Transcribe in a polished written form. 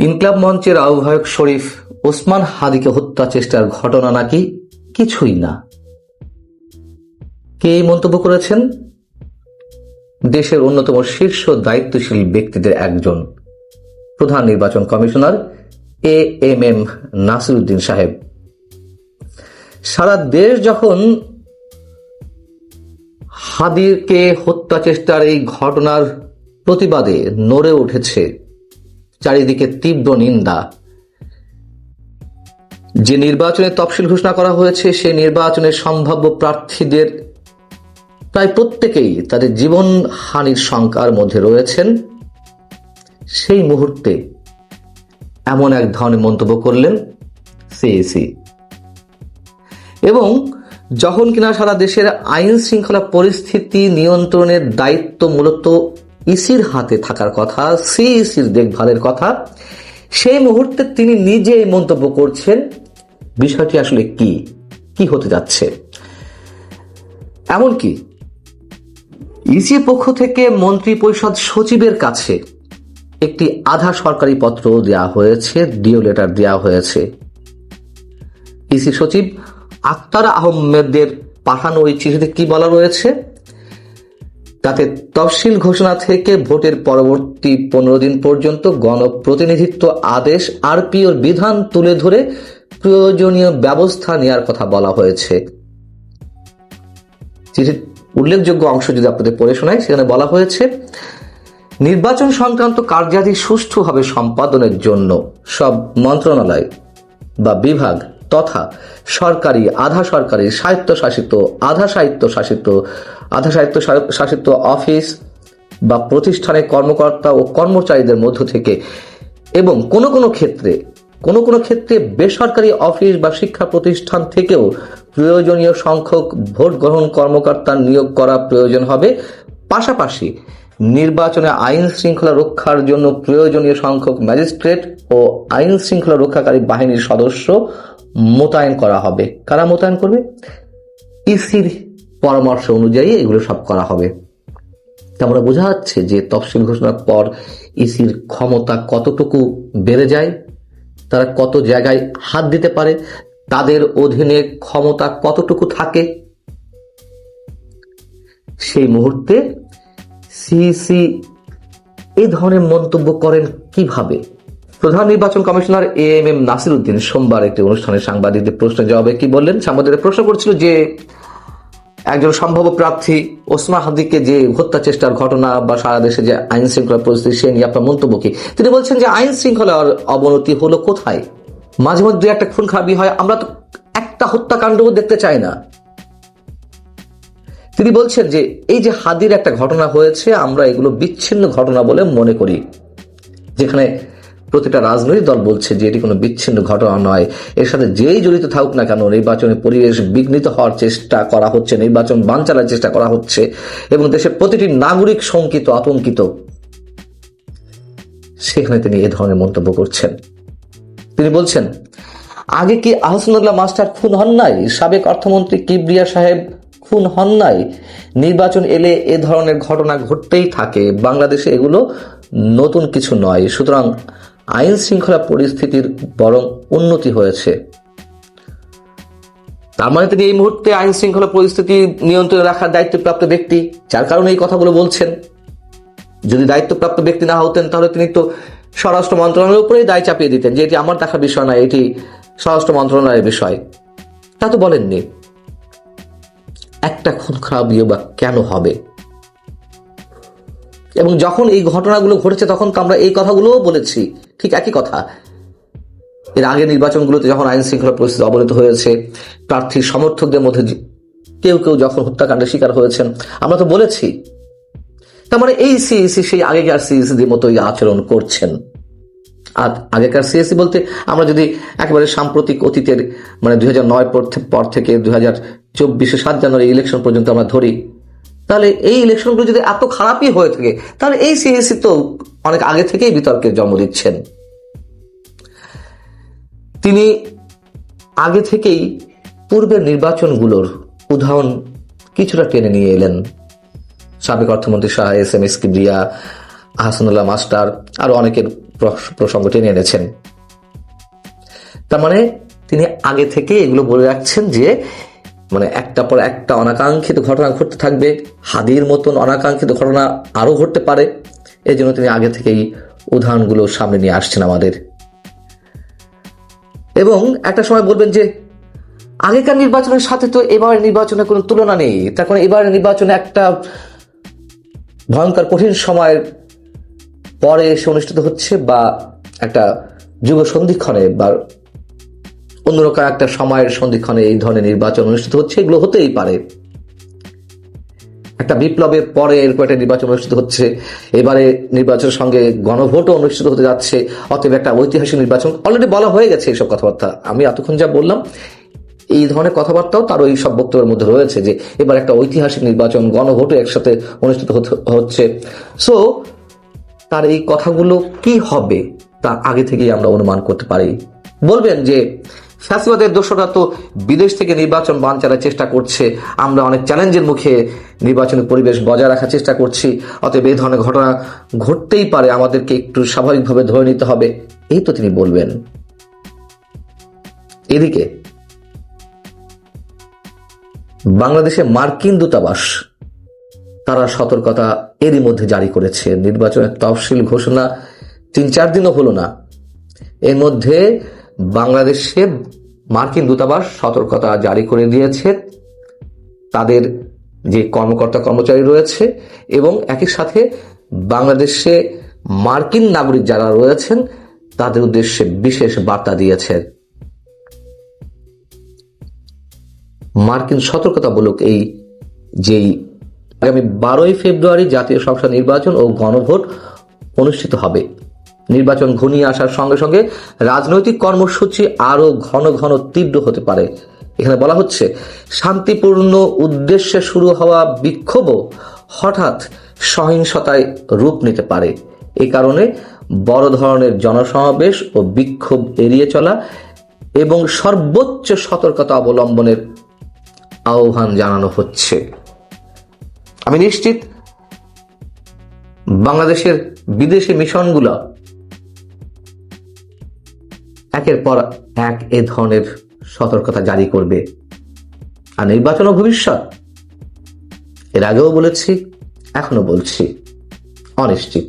ইনকিলাব মঞ্চের আহ্বায়ক শরীফ ওসমান হাদিকে হত্যা চেষ্টার ঘটনা নাকি কিছুই না। কে এই মন্তব্য করেছেন? দেশের অন্যতম শীর্ষ দায়িত্বশীল ব্যক্তিদের একজন, প্রধান নির্বাচন কমিশনার AMM নাসিরউদ্দিন সাহেব। সারা দেশ যখন হাদিকে হত্যা চেষ্টার এই ঘটনার প্রতিবাদে নড়ে উঠেছে, চারিদিকে তীব্র নিন্দা। যে নির্বাচনে তফসিল ঘোষণা করা হয়েছে, সে নির্বাচনের সম্ভাব্য প্রার্থীদের প্রায় প্রত্যেকেই তাদের জীবন হানির শঙ্কার মধ্যে রয়েছেন, সেই মুহূর্তে এমন এক ধরনের মন্তব্য করলেন CAC। এবং যখন কিনা সারা দেশের আইন শৃঙ্খলা পরিস্থিতি নিয়ন্ত্রণের দায়িত্ব মূলত ইসির হাতে থাকার কথা, CACর দেখভালের কথা, সেই মুহূর্তে তিনি নিজে মন্তব্য করছেন বিষয়টি আসলে কি হতে যাচ্ছে। এমনকি ইসির পক্ষ থেকে মন্ত্রী পরিষদ সচিবের কাছে একটি আধা সরকারি পত্র দেওয়া হয়েছে, ডিও লেটার দেওয়া হয়েছে। ইসি সচিব আক্তার আহমেদের পাঠানো ওই চিঠিতে কি বলা রয়েছে? তাতে তফসিল ঘোষণা থেকে ভোটের পরবর্তী 15 দিন পর্যন্ত গণপ্রতিনিধিত্ব আদেশ RPOর বিধান তুলে ধরে প্রয়োজনীয় ব্যবস্থা নেওয়ার কথা বলা হয়েছে। চিঠির উল্লেখযোগ্য অংশ যদি আপনাদের পড়ে শোনাই, সেখানে বলা হয়েছে, নির্বাচন সংক্রান্ত কার্যাদি সুষ্ঠুভাবে সম্পাদনের জন্য সব মন্ত্রণালয় বা বিভাগ তথা সরকারি, আধা সরকারি, স্বায়ত্তশাসিত, আধা স্বায়ত্তশাসিত অফিস বা প্রতিষ্ঠানের কর্মকর্তা ও কর্মচারীদের মধ্য থেকে এবং কোনো কোনো ক্ষেত্রে বেসরকারি অফিস বা শিক্ষা প্রতিষ্ঠান থেকেও প্রয়োজনীয় সংখ্যক ভোট গ্রহণ কর্মকর্তা নিয়োগ করা প্রয়োজন হবে। পাশাপাশি নির্বাচনে আইন শৃঙ্খলা রক্ষার জন্য প্রয়োজনীয় সংখ্যক ম্যাজিস্ট্রেট ও আইন শৃঙ্খলা রক্ষাকারী বাহিনীর সদস্য মোতায়েন করা হবে। কারা মোতায়েন করবে? ইসির পরামর্শ অনুযায়ী এগুলো সব করা হবে। আমরা বোঝা যাচ্ছে যে তফসিল ঘোষণার পর ইসির ক্ষমতা কতটুকু বেড়ে যায়, তারা কত জায়গায় হাত দিতে পারে, তাদের অধীনে ক্ষমতা কতটুকু থাকে। সেই মুহূর্তে CAC এই ধরনের মন্তব্য করেন কিভাবে? প্রধান নির্বাচন কমিশনার AMM নাসিরউদ্দিন সোমবার একটি অনুষ্ঠানে সাংবাদিকদের প্রশ্নের জবাবে কি বললেন? সাংবাদিকদের প্রশ্ন করছিল যে একজন সম্ভাব্য প্রার্থী ওসমান হাদিকে যে হত্যা চেষ্টার ঘটনা বা সারা দেশে যে আইন শৃঙ্খলা পরিস্থিতি, সে নিয়ে আপনার মন্তব্য কি? তিনি বলছেন যে আইন শৃঙ্খলার অবনতি হলো কোথায়? মাঝে মধ্যে একটা খুন খারাপি হয়, আমরা তো একটা হত্যাকাণ্ডও দেখতে চাই না। তিনি বলছেন যে এই যে হাদির একটা ঘটনা হয়েছে, আমরা এগুলো বিচ্ছিন্ন ঘটনা বলে মনে করি, যেখানে প্রতিটা রাজনৈতিক দল বলছে যে এটি কোনো বিচ্ছিন্ন ঘটনা নয়, এর সাথে যেই জড়িত থাকুক না কেন, নির্বাচনের পরিবেশ বিঘ্নিত হওয়ার চেষ্টা করা হচ্ছে, নির্বাচন বানচালের চেষ্টা করা হচ্ছে এবং দেশের প্রতিটি নাগরিক শঙ্কিত, আতঙ্কিত। সেখানে তিনি এ ধরনের মন্তব্য করছেন। তিনি বলছেন, আগে কি আহসানুল্লাহ মাস্টার খুন হন নাই? সাবেক অর্থমন্ত্রী কিবরিয়া সাহেব খুন হন নাই? নির্বাচন এলে এ ধরনের ঘটনা ঘটতেই থাকে, বাংলাদেশে এগুলো নতুন কিছু নয়। সুতরাং আইন শৃঙ্খলা পরিস্থিতির বরং উন্নতি হয়েছে। তার মানে তিনি এই মুহূর্তে আইন শৃঙ্খলা পরিস্থিতি নিয়ন্ত্রণে রাখার দায়িত্বপ্রাপ্ত ব্যক্তি, যার কারণে এই কথাগুলো বলছেন। যদি দায়িত্বপ্রাপ্ত ব্যক্তি না হতেন, তাহলে তিনি তো স্বরাষ্ট্র মন্ত্রণালয়ের উপরেই দায় চাপিয়ে দিতেন যে এটি আমার দেখার বিষয় নয়, এটি স্বরাষ্ট্র মন্ত্রণালয়ের বিষয়। তা তো বলেননি। একটা খুন খারাপিও বা কেন হবে? এবং যখন এই ঘটনাগুলো ঘটেছে, তখন তো আমরা এই কথাগুলোও বলেছি, ঠিক একই কথা। এর আগে নির্বাচনগুলোতে যখন আইন শৃঙ্খলা পরিস্থিতি অবনত হয়েছে, প্রার্থীর সমর্থকদের মধ্যে কেউ যখন হত্যাকাণ্ডের শিকার হয়েছেন, আমরা তো বলেছি। তার মানে এই CAC সেই আগেকার CACদের মতোই আচরণ করছেন। আর আগেকার CAC বলতে আমরা যদি একেবারে সাম্প্রতিক অতীতের, মানে 2009 পর থেকে 2024 7 জানুয়ারি ইলেকশন পর্যন্ত আমরা ধরি, তাহলে এই ইলেকশনগুলো যদি এত খারাপই হয়ে থাকে, তাহলে এই CAC তো অনেক আগে থেকেই বিতর্কের জন্ম দিচ্ছেন। তিনি আগে থেকেই পূর্বের নির্বাচনগুলোর উদাহরণ কিছুটা টেনে নিয়ে এলেন। সাবেক অর্থমন্ত্রী শাহ SM কিবরিয়া, আহসানুল্লাহ মাস্টার, আরো অনেকের প্রসঙ্গ টেনে এনেছেন। তার মানে তিনি আগে থেকে এগুলো বলে রাখছেন যে মানে একটা পর একটা অনাকাঙ্ক্ষিত ঘটনা ঘটতে থাকবে, হাদির মতন অনাকাঙ্ক্ষিত ঘটনা আরো ঘটতে পারে। এই জন্য তিনি আগে থেকেই উদাহরণগুলো সামনে নিয়ে আসছেন আমাদের। এবং একটা সময় বলবেন যে আগেকার নির্বাচনের সাথে তো এবারের নির্বাচনের কোনো তুলনা নেই, তার কারণ এবারের নির্বাচনে একটা ভয়ঙ্কর কঠিন সময়ের পরে এসে অনুষ্ঠিত হচ্ছে, বা একটা যুগ সন্ধিক্ষণে বা অন্যরকম একটা সময়ের সন্ধিক্ষণে এই ধরনের নির্বাচন অনুষ্ঠিত হচ্ছে। এগুলো হতেই পারে, একটা বিপ্লবের পরে এরকম একটা নির্বাচন অনুষ্ঠিত হচ্ছে, এবারে নির্বাচনের সঙ্গে গণভোটও অনুষ্ঠিত হতে যাচ্ছে, অতএব একটা ঐতিহাসিক নির্বাচন। অলরেডি বলা হয়ে গেছে এইসব কথাবার্তা, আমি এতক্ষণ যা বললাম এই ধরনের কথাবার্তাও তার ওই সব বক্তব্যের মধ্যে রয়েছে যে এবার একটা ঐতিহাসিক নির্বাচন, গণভোটও একসাথে অনুষ্ঠিত হচ্ছে। সো তার এই কথাগুলো কি হবে তা আগে থেকেই আমরা অনুমান করতে পারি। বলবেন যে ফ্যাসিবাদের দোষরা তো বিদেশ থেকে নির্বাচন বানচালের চেষ্টা করছে, আমরা অনেক চ্যালেঞ্জের মুখে নির্বাচনী পরিবেশ বজায় রাখার চেষ্টা করছি, অতএব এই ধরনের ঘটনা ঘটতেই পারে, আমাদেরকে একটু স্বাভাবিকভাবে ধরে নিতে হবে, এই তো তিনি বলবেন। এদিকে বাংলাদেশে মার্কিন দূতাবাস তারা সতর্কতা এরই মধ্যে জারি করেছে। নির্বাচনের তফসিল ঘোষণা 3-4 দিনও হলো না, এর মধ্যে বাংলাদেশে মার্কিন দূতাবাস সতর্কতা জারি করে দিয়েছে তাদের যে কর্মকর্তা কর্মচারী রয়েছে, এবং একই সাথে বাংলাদেশে মার্কিন নাগরিক যারা রয়েছেন তাদের উদ্দেশ্যে বিশেষ বার্তা দিয়েছে। মার্কিন সতর্কতামূলক এই যেই আগামী 12ই ফেব্রুয়ারি জাতীয় সংসদ নির্বাচন ও গণভোট অনুষ্ঠিত হবে, নির্বাচন ঘনিয়ে আসার সঙ্গে সঙ্গে রাজনৈতিক কর্মসূচি আরো ঘন ঘন তীব্র হতে পারে। এখানে বলা হচ্ছে শান্তিপূর্ণ উদ্দেশ্যে শুরু হওয়া বিক্ষোভও হঠাৎ সহিংসতায় রূপ নিতে পারে। এ কারণে বড় ধরনের জনসমাবেশ ও বিক্ষোভ এড়িয়ে চলা এবং সর্বোচ্চ সতর্কতা অবলম্বনের আহ্বান জানানো হচ্ছে। আমি নিশ্চিত বাংলাদেশের বিদেশি মিশনগুলো একের পর এক এ ধরনের সতর্কতা জারি করবে। আর নির্বাচন ও ভবিষ্যৎ, এর আগেও বলেছি, এখনো বলছি, অনিশ্চিত।